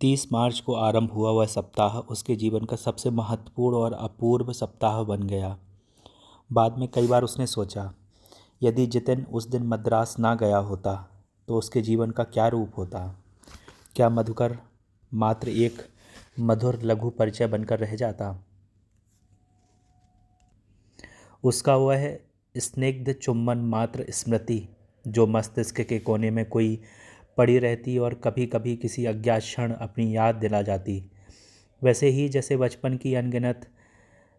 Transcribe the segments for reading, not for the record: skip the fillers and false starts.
30 मार्च को आरंभ हुआ वह सप्ताह उसके जीवन का सबसे महत्वपूर्ण और अपूर्व सप्ताह बन गया। बाद में कई बार उसने सोचा, यदि जितिन उस दिन मद्रास ना गया होता तो उसके जीवन का क्या रूप होता। क्या मधुकर मात्र एक मधुर लघु परिचय बनकर रह जाता। उसका वह स्निग्ध चुम्बन मात्र स्मृति जो मस्तिष्क के कोने में कोई पड़ी रहती और कभी कभी किसी अज्ञात क्षण अपनी याद दिला जाती, वैसे ही जैसे बचपन की अनगिनत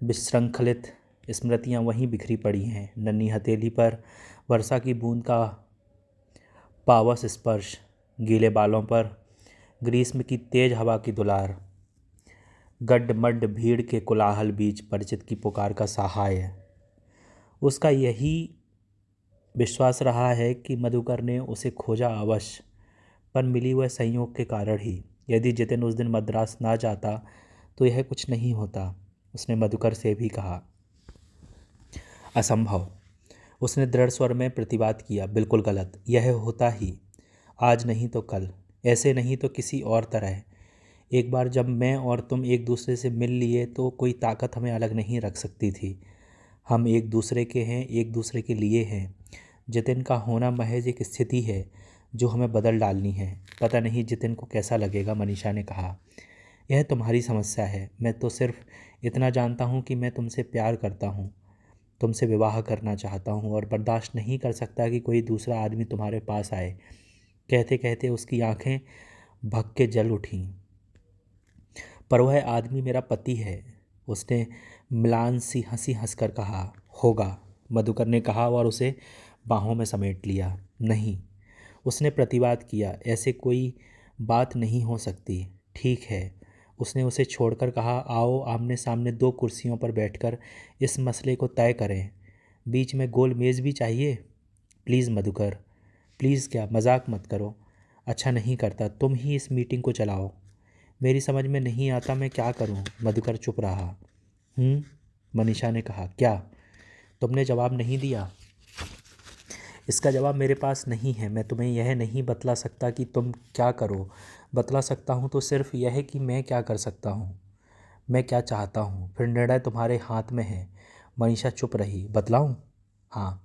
विशृंखलित स्मृतियां वहीं बिखरी पड़ी हैं। नन्ही हथेली पर वर्षा की बूंद का पावस स्पर्श, गीले बालों पर ग्रीष्म की तेज हवा की दुलार, गड्ड-मड्ड भीड़ के कोलाहल बीच परिचित की पुकार का सहाय। उसका यही विश्वास रहा है कि मधुकर ने उसे खोजा अवश्य, पर मिली वह संयोग के कारण ही। यदि जितिन उस दिन मद्रास ना जाता तो यह कुछ नहीं होता। उसने मधुकर से भी कहा। असंभव, उसने दृढ़ स्वर में प्रतिवाद किया। बिल्कुल गलत, यह होता ही, आज नहीं तो कल, ऐसे नहीं तो किसी और तरह। एक बार जब मैं और तुम एक दूसरे से मिल लिए तो कोई ताकत हमें अलग नहीं रख सकती थी। हम एक दूसरे के हैं, एक दूसरे के लिए हैं। जितिन का होना महज एक स्थिति है जो हमें बदल डालनी है। पता नहीं जितिन को कैसा लगेगा, मनीषा ने कहा। यह तुम्हारी समस्या है। मैं तो सिर्फ इतना जानता हूँ कि मैं तुमसे प्यार करता हूँ, तुमसे विवाह करना चाहता हूँ और बर्दाश्त नहीं कर सकता कि कोई दूसरा आदमी तुम्हारे पास आए। कहते कहते उसकी आंखें भग के जल उठीं। पर वह आदमी मेरा पति है, उसने म्लान सी हंसी हंसकर कहा। होगा, मधुकर ने कहा और उसे बाहों में समेट लिया। नहीं, उसने प्रतिवाद किया, ऐसे कोई बात नहीं हो सकती। ठीक है, उसने उसे छोड़कर कहा। आओ आमने सामने 2 कुर्सियों पर बैठकर इस मसले को तय करें। बीच में गोल मेज़ भी चाहिए। Please Madhukar, please. क्या मजाक मत करो। अच्छा नहीं करता, तुम ही इस मीटिंग को चलाओ। मेरी समझ में नहीं आता मैं क्या करूं। मधुकर चुप रहा। मनीषा ने कहा। क्या? तुमने जवाब नहीं दिया? इसका जवाब मेरे पास नहीं है। मैं तुम्हें यह नहीं बतला सकता कि तुम क्या करो। बतला सकता हूँ तो सिर्फ यह कि मैं क्या कर सकता हूँ, मैं क्या चाहता हूँ। फिर निर्णय तुम्हारे हाथ में है। मनीषा चुप रही। बतलाऊँ? हाँ,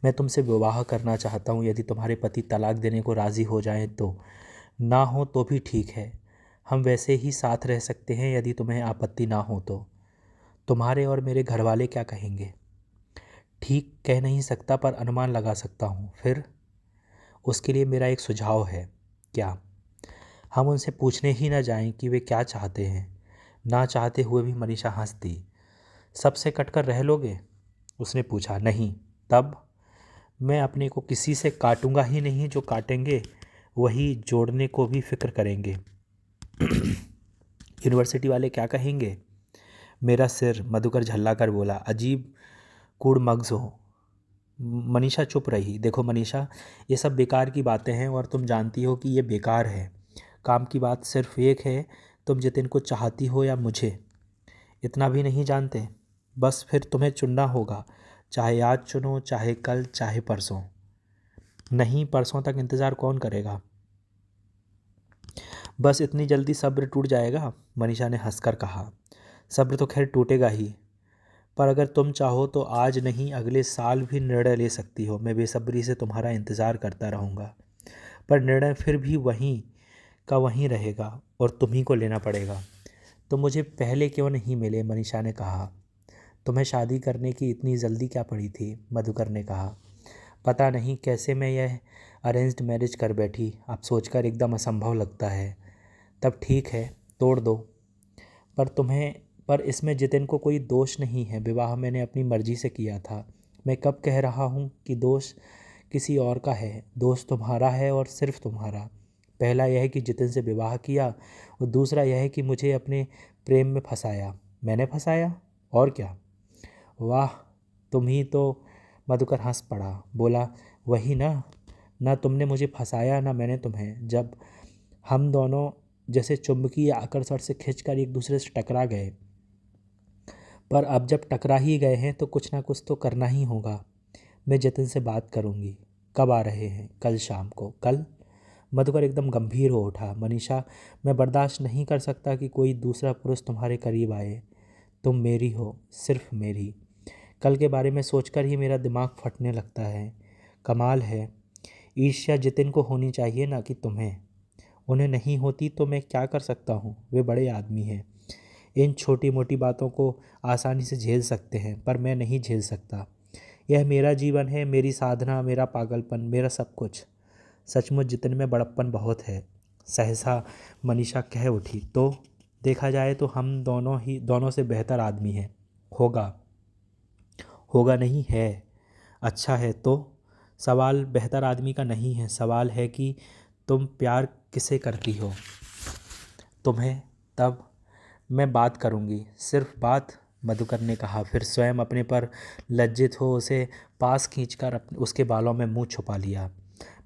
मैं तुमसे विवाह करना चाहता हूँ। यदि तुम्हारे पति तलाक देने को राज़ी हो जाएं तो। ना हो तो भी ठीक है, हम वैसे ही साथ रह सकते हैं यदि तुम्हें आपत्ति ना हो तो। तुम्हारे और मेरे घर वाले क्या कहेंगे? ठीक कह नहीं सकता, पर अनुमान लगा सकता हूँ। फिर? उसके लिए मेरा एक सुझाव है। क्या? हम उनसे पूछने ही ना जाएं कि वे क्या चाहते हैं। ना चाहते हुए भी मनीषा हंस दी। सबसे कटकर रह लोगे? उसने पूछा। नहीं। तब? मैं अपने को किसी से काटूंगा ही नहीं। जो काटेंगे वही जोड़ने को भी फिक्र करेंगे। यूनिवर्सिटी वाले क्या कहेंगे? मेरा सिर, मधुकर झल्ला कर बोला। अजीब कूड़ मग्ज हो। मनीषा चुप रही। देखो मनीषा, ये सब बेकार की बातें हैं और तुम जानती हो कि ये बेकार है। काम की बात सिर्फ एक है, तुम जितिन को चाहती हो या मुझे। इतना भी नहीं जानते? बस फिर तुम्हें चुनना होगा। चाहे आज चुनो, चाहे कल, चाहे परसों। नहीं, परसों तक इंतज़ार कौन करेगा? बस इतनी जल्दी सब्र टूट जाएगा? मनीषा ने हंसकर कहा। सब्र तो खैर टूटेगा ही, पर अगर तुम चाहो तो आज नहीं अगले साल भी निर्णय ले सकती हो। मैं बेसब्री से तुम्हारा इंतज़ार करता रहूँगा, पर निर्णय फिर भी वहीं का वहीं रहेगा और तुम्ही को लेना पड़ेगा। तो मुझे पहले क्यों नहीं मिले? मनीषा ने कहा। तुम्हें शादी करने की इतनी जल्दी क्या पड़ी थी? मधुकर ने कहा। पता नहीं कैसे मैं यह अरेंज्ड मैरिज कर बैठी। अब सोचकर एकदम असंभव लगता है। तब ठीक है, तोड़ दो। पर इसमें जितिन को कोई दोष नहीं है। विवाह मैंने अपनी मर्जी से किया था। मैं कब कह रहा हूँ कि दोष किसी और का है? दोष तुम्हारा है और सिर्फ तुम्हारा। पहला यह है कि जितिन से विवाह किया और दूसरा यह है कि मुझे अपने प्रेम में फंसाया। मैंने फंसाया? और क्या? वाह, तुम ही तो। मधुकर हंस पड़ा, बोला। वही ना, ना तुमने मुझे फंसाया ना मैंने तुम्हें। जब हम दोनों जैसे चुंबकीय आकर्षण से खिंचकर एक दूसरे से टकरा गए, पर अब जब टकरा ही गए हैं तो कुछ ना कुछ तो करना ही होगा। मैं जितिन से बात करूंगी। कब आ रहे हैं? कल शाम को। कल? मधुकर एकदम गंभीर हो उठा। मनीषा, मैं बर्दाश्त नहीं कर सकता कि कोई दूसरा पुरुष तुम्हारे करीब आए। तुम मेरी हो, सिर्फ मेरी। कल के बारे में सोचकर ही मेरा दिमाग फटने लगता है। कमाल है, ईर्ष्या जितिन को होनी चाहिए ना कि तुम्हें। उन्हें नहीं होती तो मैं क्या कर सकता हूँ, वे बड़े आदमी हैं। इन छोटी मोटी बातों को आसानी से झेल सकते हैं, पर मैं नहीं झेल सकता। यह मेरा जीवन है, मेरी साधना, मेरा पागलपन, मेरा सब कुछ। सचमुच जितने में बड़प्पन बहुत है। सहसा मनीषा कह उठी, तो देखा जाए तो हम दोनों से बेहतर आदमी हैं। होगा होगा नहीं है। अच्छा है तो। सवाल बेहतर आदमी का नहीं है, सवाल है कि तुम प्यार किसे करती हो। तुम्हें। तब मैं बात करूँगी, सिर्फ बात, मधुकर ने कहा। फिर स्वयं अपने पर लज्जित हो उसे पास खींचकर उसके बालों में मुंह छुपा लिया।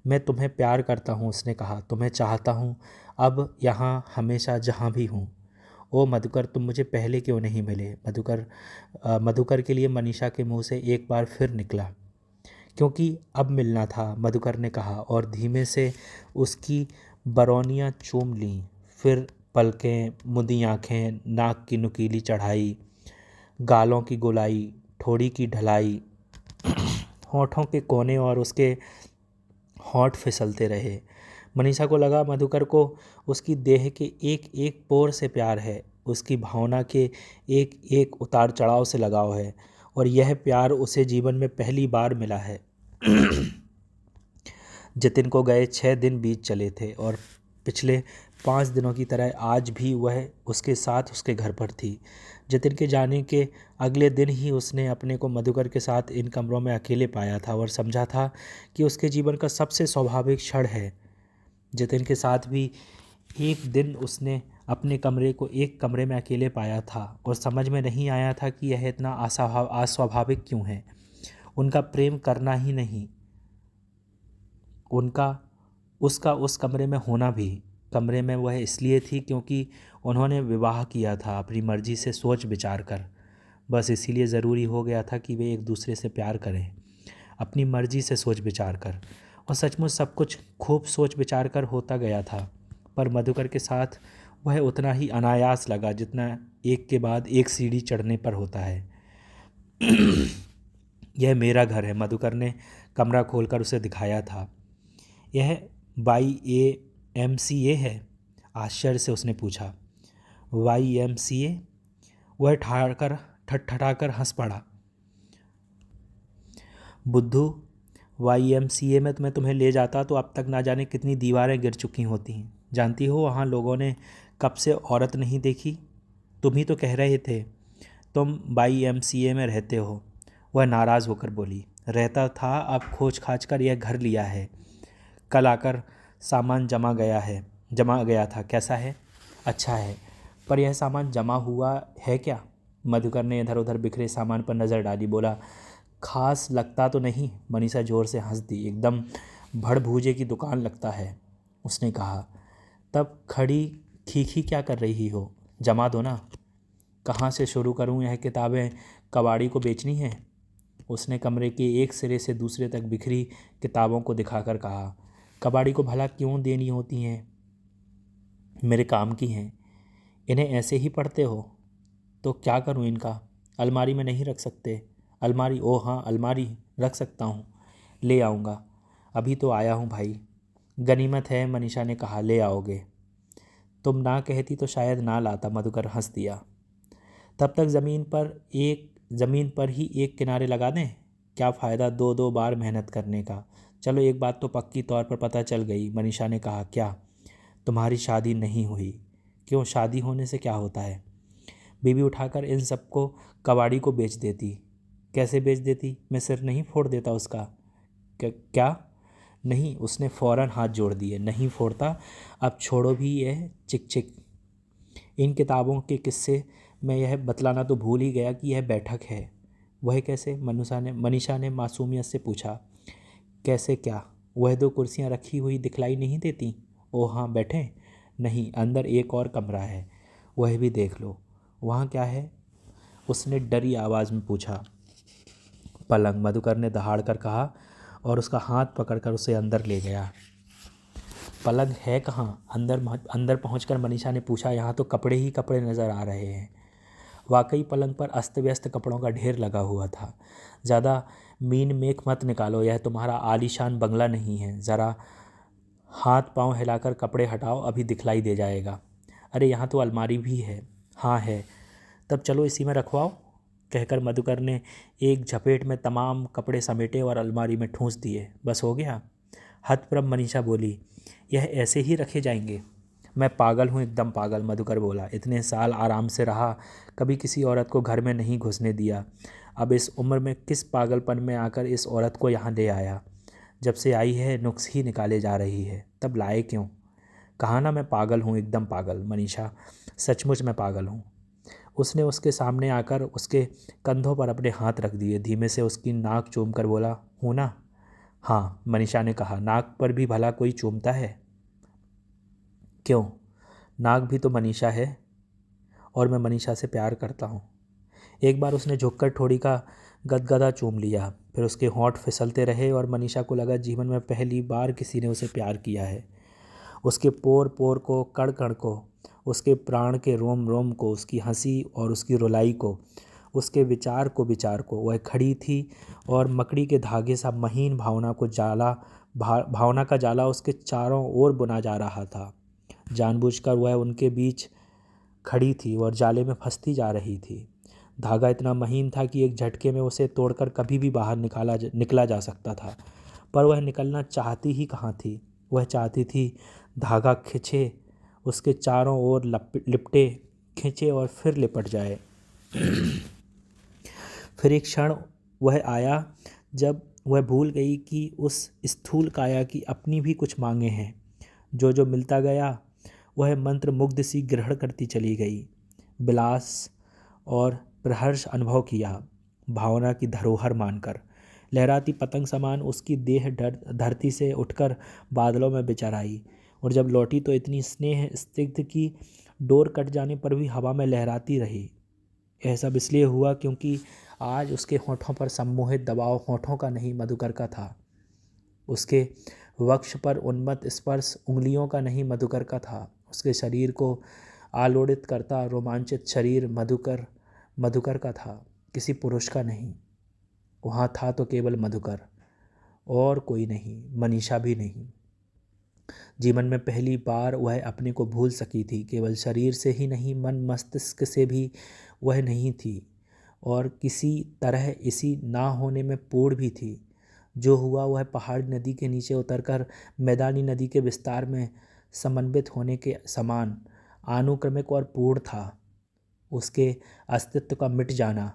मैं तुम्हें प्यार करता हूँ, उसने कहा। तुम्हें चाहता हूँ, अब, यहाँ, हमेशा, जहाँ भी हूँ। ओ मधुकर, तुम मुझे पहले क्यों नहीं मिले। मधुकर के लिए मनीषा के मुंह से एक बार फिर निकला। क्योंकि अब मिलना था, मधुकर ने कहा और धीमे से उसकी बरौनियाँ चूम लीं। फिर पलकें, मुदी आँखें, नाक की नुकीली चढ़ाई, गालों की गोलाई, ठोड़ी की ढलाई, होठों के कोने और उसके होंठ फिसलते रहे। मनीषा को लगा मधुकर को उसकी देह के एक एक पोर से प्यार है, उसकी भावना के एक एक उतार चढ़ाव से लगाव है, और यह प्यार उसे जीवन में पहली बार मिला है। जितिन को गए 6 दिन बीत चले थे और पिछले 5 दिनों की तरह आज भी वह उसके साथ उसके घर पर थी। जितिन के जाने के अगले दिन ही उसने अपने को मधुकर के साथ इन कमरों में अकेले पाया था और समझा था कि उसके जीवन का सबसे स्वाभाविक क्षण है। जितिन के साथ भी एक दिन उसने अपने कमरे को एक कमरे में अकेले पाया था और समझ में नहीं आया था कि यह इतना अस्वाभाविक क्यों है। उनका प्रेम करना ही नहीं, उसका उस कमरे में होना भी। कमरे में वह इसलिए थी क्योंकि उन्होंने विवाह किया था अपनी मर्जी से सोच विचार कर। बस इसीलिए ज़रूरी हो गया था कि वे एक दूसरे से प्यार करें, अपनी मर्जी से सोच विचार कर। और सचमुच सब कुछ खूब सोच विचार कर होता गया था, पर मधुकर के साथ वह उतना ही अनायास लगा जितना एक के बाद एक सीढ़ी चढ़ने पर होता है। यह मेरा घर है, मधुकर ने कमरा खोलकर उसे दिखाया था। यह YAMCA है, आश्चर्य से उसने पूछा। YMCA? वह ठठाकर हंस पड़ा। बुद्धू, YMCA में मैं तुम्हें ले जाता तो अब तक ना जाने कितनी दीवारें गिर चुकी होती हैं। जानती हो वहाँ लोगों ने कब से औरत नहीं देखी। तुम ही तो कह रहे थे तुम YMCA में रहते हो। वह नाराज़ होकर बोली। रहता था, अब खोज खाज कर यह घर लिया है। कल आकर सामान जमा गया था। कैसा है? अच्छा है, पर यह सामान जमा हुआ है क्या? मधुकर ने इधर उधर बिखरे सामान पर नज़र डाली, बोला। खास लगता तो नहीं। मनीषा जोर से हंस दी। एकदम भड़भूजे की दुकान लगता है, उसने कहा। तब खड़ी खीखी क्या कर रही हो? जमा दो ना। कहाँ से शुरू करूँ? यह किताबें कबाड़ी को बेचनी हैं, उसने कमरे के एक सिरे से दूसरे तक बिखरी किताबों को दिखाकर कहा। कबाड़ी को भला क्यों देनी होती हैं? मेरे काम की हैं। इन्हें ऐसे ही पढ़ते हो? तो क्या करूं इनका? अलमारी में नहीं रख सकते? अलमारी? ओ हाँ, अलमारी रख सकता हूँ, ले आऊँगा। अभी तो आया हूँ भाई। गनीमत है, मनीषा ने कहा। ले आओगे? तुम ना कहती तो शायद ना लाता, मधुकर हंस दिया। तब तक ज़मीन पर ही एक किनारे लगा दें। क्या फ़ायदा 2-2 बार मेहनत करने का। चलो एक बात तो पक्की तौर पर पता चल गई, मनीषा ने कहा। क्या? तुम्हारी शादी नहीं हुई। क्यों? शादी होने से क्या होता है? बीवी उठाकर इन सबको कबाड़ी को बेच देती। कैसे बेच देती? मैं सिर नहीं फोड़ देता उसका। क्या? नहीं, उसने फौरन हाथ जोड़ दिए। नहीं फोड़ता। अब छोड़ो भी यह चिक चिक। इन किताबों के किस्से मैं यह बतलाना तो भूल ही गया कि यह बैठक है। वह कैसे? मनीषा ने मासूमियत से पूछा। कैसे क्या? वह 2 कुर्सियां रखी हुई दिखलाई नहीं देती? ओह हाँ, बैठें? नहीं, अंदर एक और कमरा है, वह भी देख लो। वहाँ क्या है? उसने डरी आवाज़ में पूछा। पलंग, मधुकर ने दहाड़ कर कहा और उसका हाथ पकड़कर उसे अंदर ले गया। पलंग है कहाँ? अंदर पहुंचकर मनीषा ने पूछा। यहाँ तो कपड़े ही कपड़े नज़र आ रहे हैं। वाकई पलंग पर अस्त व्यस्त कपड़ों का ढेर लगा हुआ था। ज़्यादा मीन मेख मत निकालो, यह तुम्हारा आलीशान बंगला नहीं है। ज़रा हाथ पांव हिलाकर कपड़े हटाओ, अभी दिखलाई दे जाएगा। अरे यहाँ तो अलमारी भी है। हाँ है। तब चलो इसी में रखवाओ, कहकर मधुकर ने एक झपेट में तमाम कपड़े समेटे और अलमारी में ठूंस दिए। बस हो गया? हतप्रभ मनीषा बोली। यह ऐसे ही रखे जाएंगे? मैं पागल हूँ, एकदम पागल, मधुकर बोला। इतने साल आराम से रहा, कभी किसी औरत को घर में नहीं घुसने दिया। अब इस उम्र में किस पागलपन में आकर इस औरत को यहाँ ले आया। जब से आई है नुक्स ही निकाले जा रही है। तब लाए क्यों? कहा ना मैं पागल हूँ, एकदम पागल मनीषा, सचमुच मैं पागल हूँ। उसने उसके सामने आकर उसके कंधों पर अपने हाथ रख दिए। धीमे से उसकी नाक चूम कर बोला, हूँ ना? हाँ, मनीषा ने कहा। नाक पर भी भला कोई चूमता है? क्यों? नाक भी तो मनीषा है और मैं मनीषा से प्यार करता हूँ। एक बार उसने झुककर ठोड़ी का गदगदा चूम लिया, फिर उसके होंठ फिसलते रहे और मनीषा को लगा जीवन में पहली बार किसी ने उसे प्यार किया है। उसके पोर पोर को, कण कण को, उसके प्राण के रोम रोम को, उसकी हंसी और उसकी रुलाई को, उसके विचार को वह खड़ी थी और मकड़ी के धागे सा महीन भावना का जाला उसके चारों ओर बुना जा रहा था। जानबूझकर वह उनके बीच खड़ी थी और जाले में फंसती जा रही थी। धागा इतना महीन था कि एक झटके में उसे तोड़कर कभी भी बाहर निकला जा सकता था, पर वह निकलना चाहती ही कहाँ थी। वह चाहती थी धागा खिंचे, उसके चारों ओर लिपटे, खींचे और फिर लिपट जाए। फिर एक क्षण वह आया जब वह भूल गई कि उस स्थूल काया की अपनी भी कुछ मांगे हैं। जो जो मिलता गया वह मंत्र मुग्ध सी ग्रहण करती चली गई। विलास और प्रहर्ष अनुभव किया, भावना की धरोहर मानकर। लहराती पतंग समान उसकी देह धरती से उठकर बादलों में बिचर आई, और जब लौटी तो इतनी स्नेह स्निग्ध की डोर कट जाने पर भी हवा में लहराती रही। यह सब इसलिए हुआ क्योंकि आज उसके होठों पर सम्मोहित दबाव होठों का नहीं, मधुकर का था। उसके वक्ष पर उन्मत्त स्पर्श उंगलियों का नहीं, मधुकर का था। उसके शरीर को आलोड़ित करता रोमांचित शरीर मधुकर का था, किसी पुरुष का नहीं। वहाँ था तो केवल मधुकर, और कोई नहीं, मनीषा भी नहीं। जीवन में पहली बार वह अपने को भूल सकी थी। केवल शरीर से ही नहीं, मन मस्तिष्क से भी वह नहीं थी, और किसी तरह इसी ना होने में पूर्ण भी थी। जो हुआ वह पहाड़ी नदी के नीचे उतरकर मैदानी नदी के विस्तार में समन्वित होने के समान अनुक्रमिक और पूर्ण था। उसके अस्तित्व का मिट जाना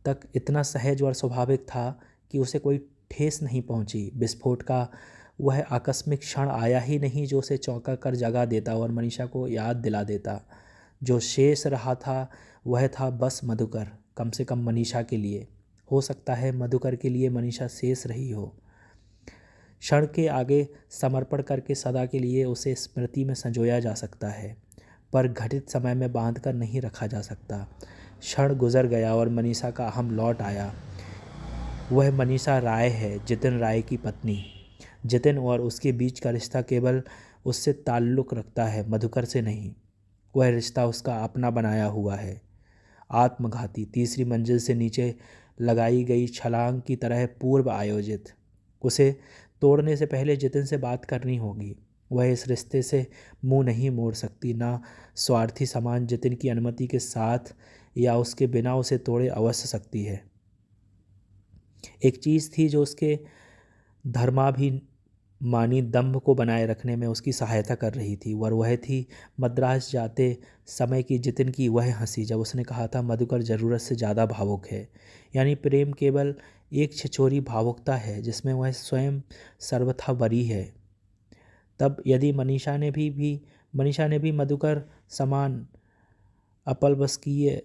तक इतना सहज और स्वाभाविक था कि उसे कोई ठेस नहीं पहुंची। विस्फोट का वह आकस्मिक क्षण आया ही नहीं जो उसे चौंका कर जगा देता और मनीषा को याद दिला देता। जो शेष रहा था वह था बस मधुकर, कम से कम मनीषा के लिए। हो सकता है मधुकर के लिए मनीषा शेष रही हो। क्षण के आगे समर्पण करके सदा के लिए उसे स्मृति में संजोया जा सकता है, पर घटित समय में बांधकर नहीं रखा जा सकता। क्षण गुजर गया और मनीषा का अहम लौट आया। वह मनीषा राय है, जितिन राय की पत्नी। जितिन और उसके बीच का रिश्ता केवल उससे ताल्लुक़ रखता है, मधुकर से नहीं। वह रिश्ता उसका अपना बनाया हुआ है, आत्मघाती, तीसरी मंजिल से नीचे लगाई गई छलांग की तरह पूर्व आयोजित। उसे तोड़ने से पहले जितिन से बात करनी होगी। वह इस रिश्ते से मुंह नहीं मोड़ सकती, ना स्वार्थी समान जितिन की अनुमति के साथ या उसके बिना उसे तोड़े अवश्य सकती है। एक चीज़ थी जो उसके धर्माभिमानी दंभ को बनाए रखने में उसकी सहायता कर रही थी, और वह थी मद्रास जाते समय की जितिन की वह हंसी, जब उसने कहा था मधुकर ज़रूरत से ज़्यादा भावुक है। यानी प्रेम केवल एक छिछोरी भावुकता है जिसमें वह स्वयं सर्वथा बरी है। तब यदि मनीषा ने भी मधुकर समान अपलवस्कीय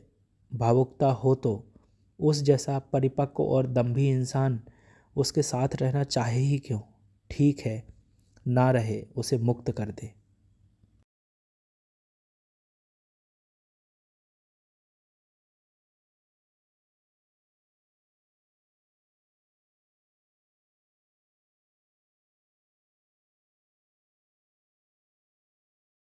भावुकता हो तो उस जैसा परिपक्व और दंभी इंसान उसके साथ रहना चाहे ही क्यों। ठीक है, ना रहे, उसे मुक्त कर दे।